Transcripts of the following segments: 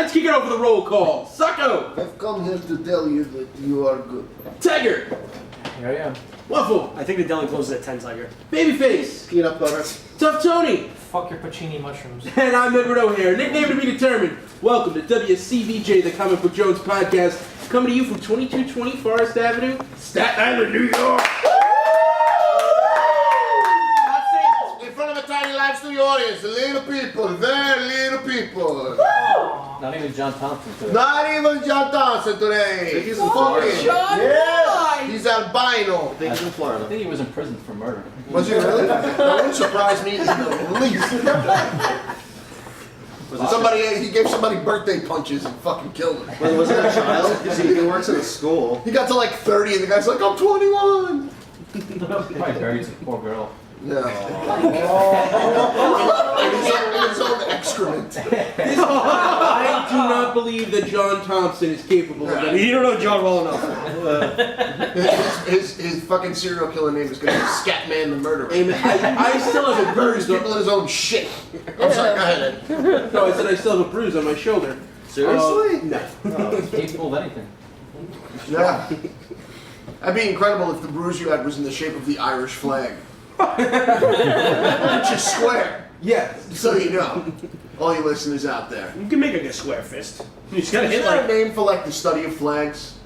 let's kick it over the roll call. Sucko! I've come here to tell you that you are good. Tiger! Here I am. Waffle! I think the deli closes at 10, Tiger. Babyface! Peanut butter. Tough Tony! Fuck your Pacini mushrooms. And I'm Edward O'Hare, nickname to be determined. Welcome to WCBJ, the Comic Book Jones podcast, coming to you from 2220 Forest Avenue, Staten Island, New York. In front of a tiny live studio audience, little people, very little people. Not even John Thompson today. Not even John Thompson today. He's fucking. Yeah, he's albino. I think he's in I Florida. think he was in prison for murder. Was he really? That wouldn't surprise me in the least. He gave somebody birthday punches and fucking killed him. But was it a child? Because he works at a school. He got to like 30 and the guy's like, I'm 21. Probably buried some poor girl. Yeah. His own excrement. I do not believe that John Thompson is capable of that. You don't know John well enough. His fucking serial killer name is going to be Scatman the Murderer. I still have a Murders bruise. people in his own shit. I'm sorry, go ahead. No, I said I still have a bruise on my shoulder. Seriously? No. He's capable of anything. Yeah. That'd be incredible if the bruise you had was in the shape of the Irish flag. Which is square. Yes. So you know. All you listeners out there. You can make like a square fist. You just gotta Is hit there like. a name for like the study of flags?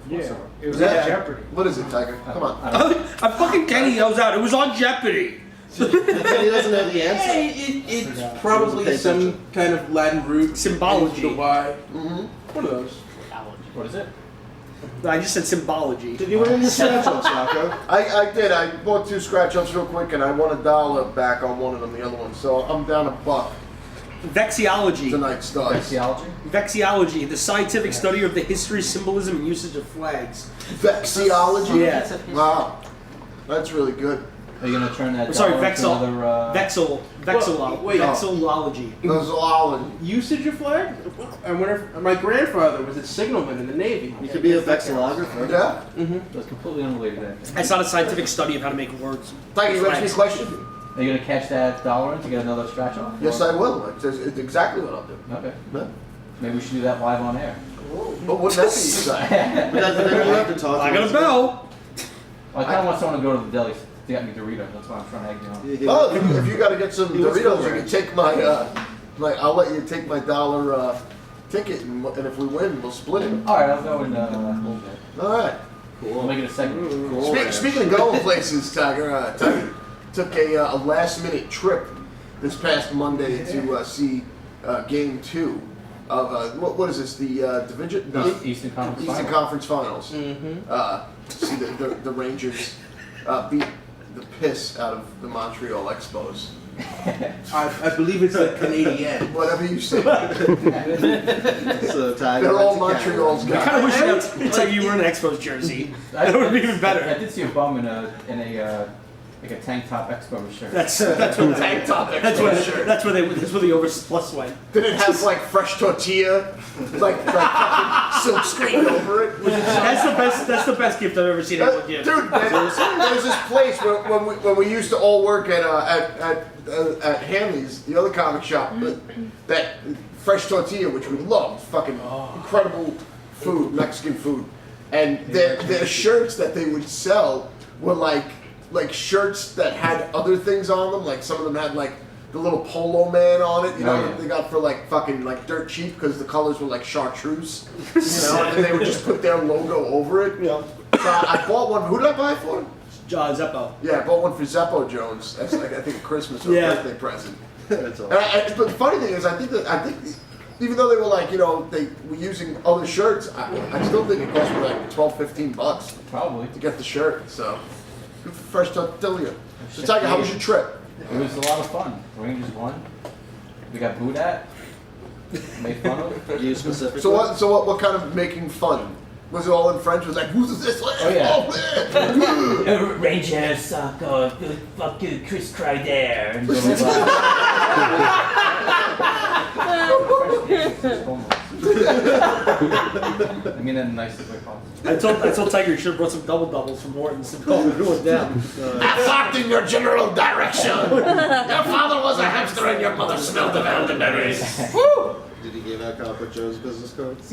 Yeah. It was Is on that Jeopardy. What is it, Tiger? Come on. I fucking Kenny yells out, it was on Jeopardy! He doesn't know the answer. It's probably some kind of Latin root. Symbology. The Y. Mm-hmm. One of those. What is it? I just said symbology. Did you win any scratch-ups, Rocco? I did. I bought 2 scratch-ups real quick and I won $1 back on one of them, the other one. So I'm down $1 Vexiology. tonight starts. Theology? Vexiology, the scientific study of the history, symbolism, and usage of flags. Vexiology? Yeah. Wow. That's really good. Are you gonna turn that I'm sorry, dollar into Vexil. another, Wait. Vexillology. Those are all in. Usage of flag? I wonder if my grandfather was a signalman in the Navy. You could be a vexillographer. Yeah? That's completely unrelated to anything. It's not a scientific study of how to make words. Tiger, you asked me a question? Are you gonna catch that dollar in to get another scratch off? Yes, I will. It's exactly what I'll do. Okay. Yeah. Maybe we should do that live on air. But wouldn't that be exciting? But then you have to talk. I got a bell! Well, I kind of want someone to go to the deli to get me Doritos. That's why I'm trying to egg you on. Oh, if you got to get some He was Doritos, cool, you right? can take my, I'll let you take my $1 ticket, and if we win, we'll split it. All right, I'll go in a little bit. All right. We'll make it a segment. Cool. Speaking of going places, Tiger, Tiger took a last-minute trip this past Monday to see Game 2 of what is this? The division? No, Eastern Conference. Eastern Final. Conference Finals. Mm-hmm. See the Rangers beat the piss out of the Montreal Expos. I believe it's a Canadian. Whatever you say. So Tiger They're all went to Canada. Montreal's I guys. kind of wish it's like you were in an Expos jersey. That would be even I better. did see a bum in a like a tank top Expo shirt. That's what Tank top that's Expos where shirt. that's where the overplus went. Did it have like fresh tortilla, like fucking silk screen over it? That's the best gift I've ever seen anyone give. Dude, there's this place when we used to all work at Hanley's, the other comic shop, that fresh tortilla, which we loved, fucking incredible food, Mexican food, and their shirts that they would sell were like shirts that had other things on them, like some of them had like the little polo man on it, you know, that they got for like fucking like dirt cheap because the colors were like chartreuse, you know, and then they would just put their logo over it. Yeah. So I bought one. Who did I buy it for? Zeppo. Yeah, I bought one for Zeppo Jones. That's like I think a Christmas or Yeah. birthday present. That's all. And but the funny thing is, I think even though they were like, you know, they were using other shirts, I still think it cost me like $12-15 Probably. to get the shirt. So good for fresh tortilla. So Tiger, how was your trip? It was a lot of fun. Rangers won. We got booed at. Made fun of. You specifically? So what kind of making fun? Was it all in French? Was it like, who's this? Oh, yeah. Oh, man. Rangers suck. Fuck you, Chris Kreider. And I mean that in the nicest way possible. I told Tiger you should have brought some double doubles from Morton's to calm everyone down. I fought in your general direction. Your father was a hamster and your mother smelled of elderberries. Woo! Did he give out Copper Joe's business cards?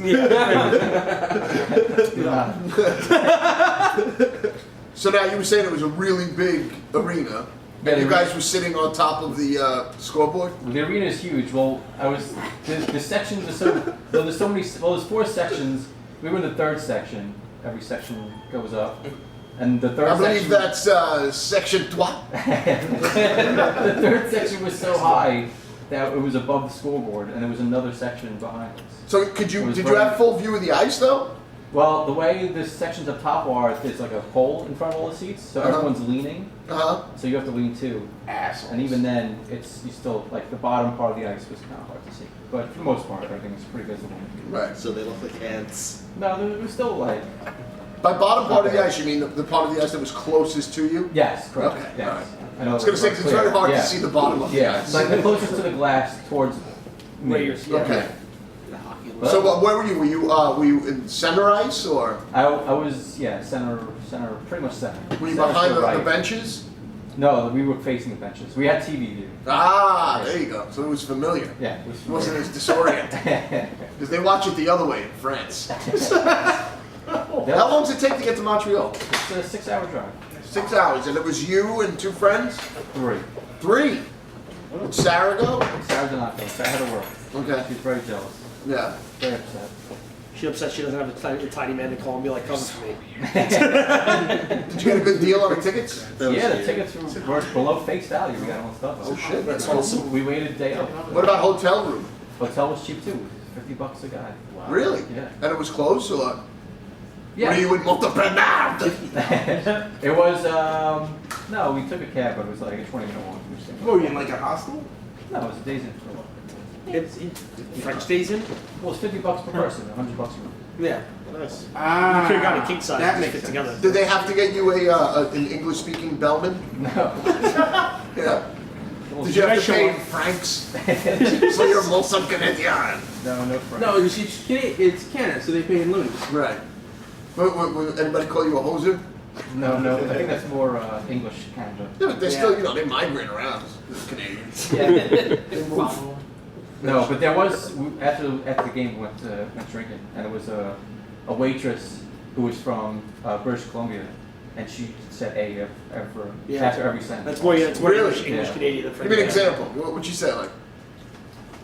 So now you were saying it was a really big arena. Yeah, And you the guys were sitting on top of the scoreboard? The arena is huge. Well, the sections are so, well, there's so many, well, there's 4 sections. We were in the 3rd section. Every section goes up. And the 3rd I believe section. that's section 3. The 3rd section was so high that it was above the scoreboard, and there was another section behind us. So did you have full view of the ice though? Well, the way the sections up top are, there's like a pole in front of all the seats, so everyone's leaning. So you have to lean too. Assholes. And even then, you still, like, the bottom part of the ice was kind of hard to see. But for the most part, everything was pretty visible. Right. So they look like ants. No, there was still like. By bottom part of the ice, you mean the part of the ice that was closest to you? Yes, correct. Okay, Yes. alright. I know. I was going to say, 'cause it's very hard to see the bottom of the Yeah, ice. like the closest to the glass towards me. Where you're- Okay. But So where were you? Were you in center ice or I was, center, pretty much center. were you Center behind to the right. benches? No, we were facing the benches. We had TV view. Ah, there you go. So it was familiar. Yeah, It wasn't as disorienting. Because they watch it the other way in France. How long does it take to get to Montreal? It's a 6-hour drive. 6 hours. And it was you and 2 friends? 3. 3. Did Sarah go? Saturday night though, so I had to work. Okay. She's very jealous. Yeah. Very upset. She's upset she doesn't have a tiny man to call and be like, come for me. Did you get a good deal on the tickets? That was Yeah, the weird. tickets were below face value. We got all the stuff. Oh shit. That's So awesome. we waited a day up. What about hotel room? Hotel was cheap too. $50 a guy. Really? Yeah. And it was close or? Yeah. Were you in Montpellier? It was, no, we took a cab, but it was like a 20-minute walk. What were you in like a hostel? No, it was a day's in. It's French days in? Well, it's $50 per person, $100 a month. Yeah. Nice. Ah, You could have got a king size That and makes fit sense. together. Did they have to get you an English-speaking bellman? No. Yeah. Well, Did you have to show pay up? in francs? So you're Molson Canadian. No friend. No, it's Canada, so they pay in loonies. Right. Anybody call you a hoser? No, I think that's more English Canada. Yeah, but they're still, they migrate around, the Canadians. Yeah. They move. No, but there was, after the game, we went drinking, and there was a waitress who was from British Columbia, and she said A after every sentence. That's more, it's more Really? English Yeah. Canadian than Give French. me an example. What would you say, like?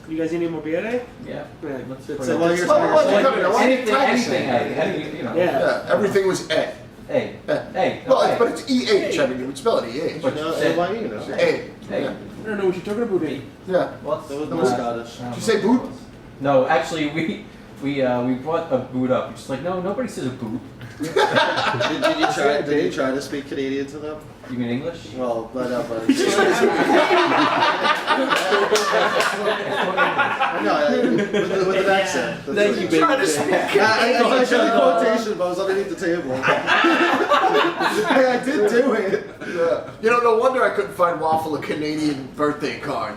You guys need any more beer today? Yeah. Yeah, Let's it's put a- it- Well, you're anything, you know. Yeah, everything was A. A. A. No, Well, A. but it's EH. I mean, you would spell it EH. But No, you said- AYE, you know. A. Hey. Yeah. I don't know what you're talking about, eh? Yeah. Well, That was no, more Scottish. I don't Did you know say what boot? it was. No, actually, we brought a boot up. It's just like, no, nobody says a boot. Did you try to speak Canadian to them? You mean English? Well, but with an accent. Thank you, baby. Trying to speak. I showed the quotation, but I was underneath the table. I did do it. Yeah. No wonder I couldn't find Waffle a Canadian birthday card.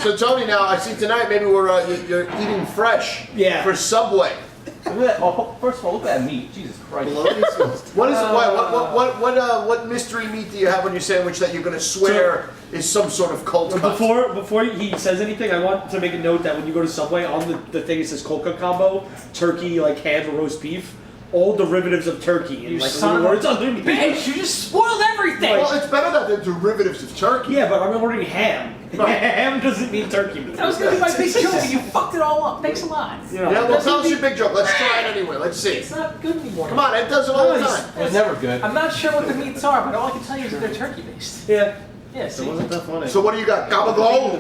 So Tony, now I see tonight maybe you're eating fresh. Yeah. For Subway. Look at that. Oh, first of all, look at that meat. Jesus Christ. Bologna smells. What is what mystery meat do you have on your sandwich that you're gonna swear is some sort of cult cut? Before he says anything, I want to make a note that when you go to Subway, on the thing it says Coca combo, turkey, like ham or roast beef, all derivatives of turkey and You like son little of words a underneath. bitch! You just spoiled everything. Well, it's better that they're derivatives of turkey. Yeah, but I'm ordering ham. Ham doesn't mean turkey meat. That was gonna be my big joke, and you fucked it all up. Thanks a lot. You know, Yeah, well, tell us your big joke. Let's try it anyway. Let's see. It's not good anymore. Come on, Ed does it all the No, time. It was never good. I'm not sure what the meats are, but all I can tell you is that they're turkey based. yeah. Yeah, It see. wasn't that funny. So what do you got? Gabagool?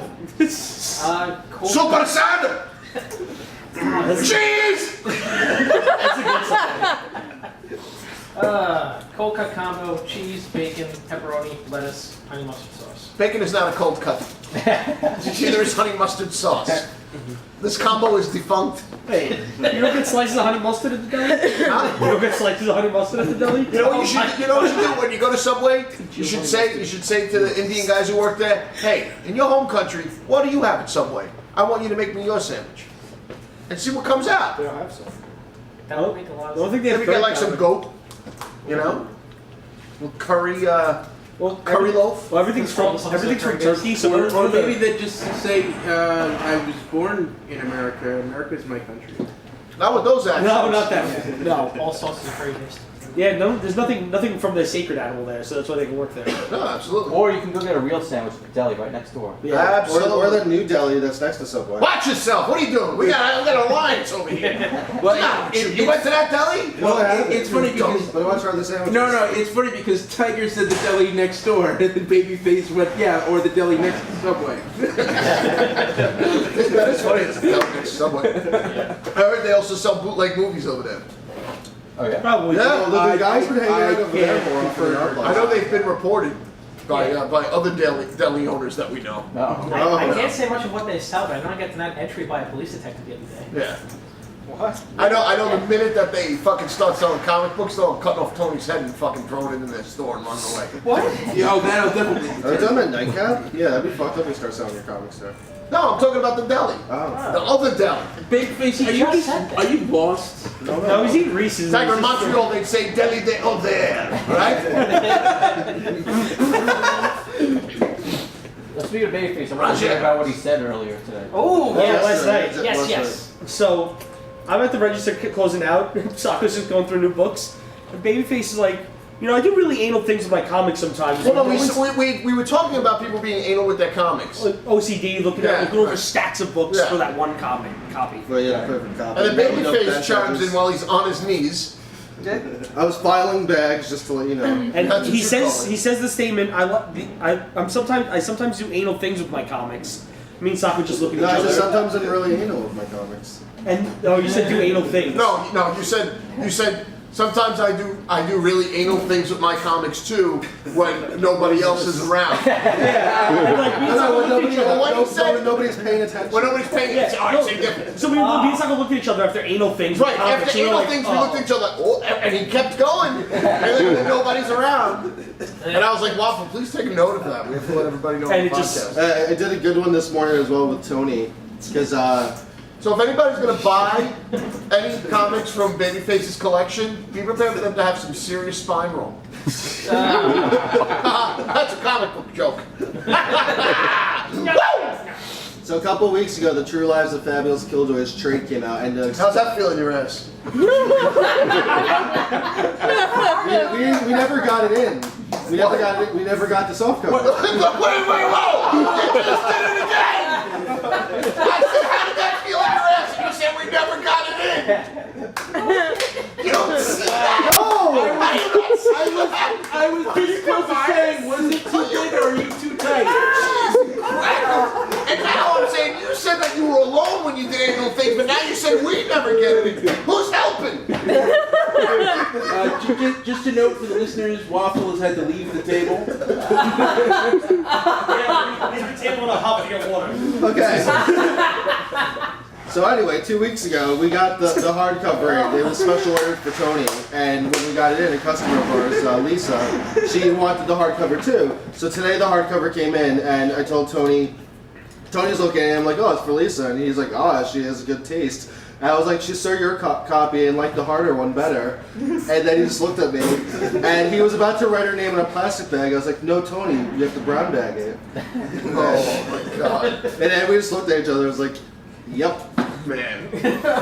Cold. Super salad? Cheese! Cold cut combo, cheese, bacon, pepperoni, lettuce, honey mustard sauce. Bacon is not a cold cut. Neither is honey mustard sauce. This combo is defunct. Hey, you don't get slices of honey mustard at the deli? Huh? You don't get slices of honey mustard at the deli? You know what you should do when you go to Subway? You should say to the Indian guys who work there, hey, in your home country, what do you have at Subway? I want you to make me your sandwich. And see what comes out. They don't have some. That would make a lot I don't of think sense. they have Maybe get like bread some goat, little curry Well, Curry loaf. Well, everything's from Turkey, so Or maybe they just say, I was born in America. America's my country. Not with those accents. No, not that. No. All sauces are cravings. Yeah, no, there's nothing from the sacred animal there, so that's why they can work there. No, absolutely. Or you can go get a real sandwich at the deli right next door. Yeah. Absolutely. Or the new deli that's next to Subway. Watch yourself. What are you doing? We got an alliance over here. Well, You went to that deli? it's funny because But I want to try the sandwich. no, it's funny because Tiger said the deli next door, and then Babyface went, yeah, or the deli next to Subway. That is funny. It's a deli next to Subway. I heard they also sell bootleg movies over there. Oh yeah? Probably. Yeah, The guys would hang I out over there can't more often than our I place. know they've been reported by other deli owners that we know. No. I can't say much of what they sell, but I know I got to that entry by a police detective the other day. Yeah. What? I know the minute that they fucking start selling comic books, they'll cut off Tony's head and fucking throw it into their store and run away. What? Yo, that'll definitely. Are they talking about Nightcap? Yeah, that'd be fucked up if you start selling your comics there. No, I'm talking about the deli. Oh. The other deli. Babyface, just said that. are you lost? No, he's eating Reese's. Tiger in Montreal, they'd say deli de over, right? Well, speaking of Babyface, I want to hear about what he said earlier today. Oh, Yeah, yes. last night. Yes. So, I'm at the register closing out. Sokka's just going through new books. And Babyface is like, I do really anal things with my comics sometimes. Well, no, we were talking about people being anal with their comics. Like OCD, looking over stacks of books for that one copy. Well, yeah, perfect copy. And the Opened up Babyface back chimes pages. in while he's on his knees. I was filing bags just to let you know. And That's what he you says call it. he says the statement. I sometimes do anal things with my comics. Me and Sokka just looking No, at I each said other. sometimes I'm really anal with my comics. And you said do anal things. No, you said sometimes I do really anal things with my comics too when nobody else is around. Yeah. And like, me and Sokka looked at each other. When Nobody's paying attention. When nobody's paying attention, alright, same difference. So me and Sokka looked at each other after anal things. Right, with comics, after and we were anal like, things, we looked at each other like, oh, and he kept going. And then nobody's around. And I was like, Waffle, please take a note of that. We have to let everybody know on And the it just- podcast. I did a good one this morning as well with Tony. Because, So if anybody's gonna buy any comics from Babyface's collection, be prepared for them to have some serious spine roll. That's a comic book joke. so a couple weeks ago, The True Lives of Fabulous Killjoys trade came out. And How's that feel in your ass? we never got it in. We never got it. We never got the soft cover. Wait, whoa! You just did it again! I said, how did that feel in your ass? And you said we never got it in! You don't see that! I was just close to saying, was it too big or are you too tight? And now I'm saying, you said that you were alone when you did anal things, but now you said we never get it in. Who's helping? Just a note for the listeners, Waffle has had to leave the table. leave the table in a hop to get water. Okay. So anyway, 2 weeks ago, we got the hardcover. It was special ordered for Tony, and when we got it in, a customer of ours, Lisa, she wanted the hardcover too. So today the hardcover came in, and I told Tony. Tony's looking at it, I'm like, oh, it's for Lisa, and he's like, oh, she has a good taste. And I was like, she saw your copy and liked the harder one better. And then he just looked at me, and he was about to write her name in a plastic bag. I was like, no, Tony, you have to brown bag it. Oh my god. And then we just looked at each other. I was like, yep. Man. We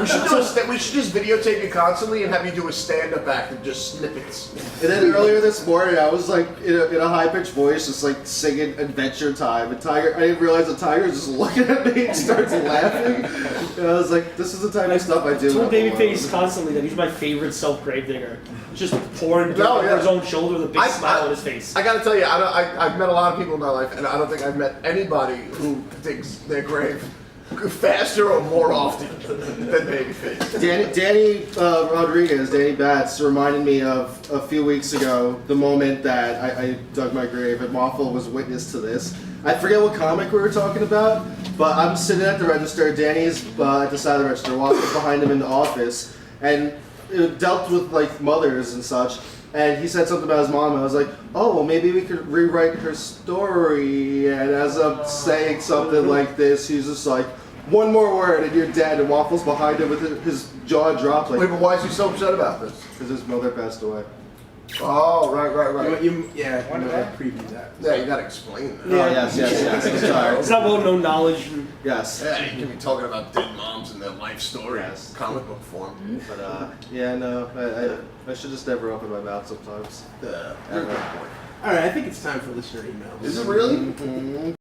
should just videotape you constantly and have you do a stand-up act of just snippets. And then earlier this morning, I was like in a high-pitched voice, just like singing Adventure Time. And I didn't realize the Tiger was just looking at me and starts laughing. And I was like, this is the type of stuff I do. I told Babyface constantly that he's my favorite self-grave digger. Just pouring dirt No, over yeah. his own shoulder with a big smile on his face. I gotta tell you, I've met a lot of people in my life, and I don't think I've met anybody who digs their grave faster or more often than Babyface. Danny Rodriguez, Danny Batts, reminded me of a few weeks ago, the moment that I dug my grave, and Waffle was witness to this. I forget what comic we were talking about, but I'm sitting at the register, Danny's at the side of the register, Waffle's behind him in the office, and it dealt with like mothers and such. And he said something about his mom, and I was like, oh, well, maybe we could rewrite her story. And as I'm saying something like this, he's just like, one more word and you're dead. And Waffle's behind him with his jaw dropped. Wait, Like, but why is he so upset about this? because his mother passed away. Oh, right. You preview that. Yeah, you gotta explain that. Oh, yes. I'm sorry. It's not well-known knowledge. Yes. Yeah, you can be talking about dead moms and their life story, Yes. comic book form. But yeah, no, I should just never open my mouth sometimes. You're a Ever. good boy. All right, I think it's time for listener emails. Is it really? Mm-hmm.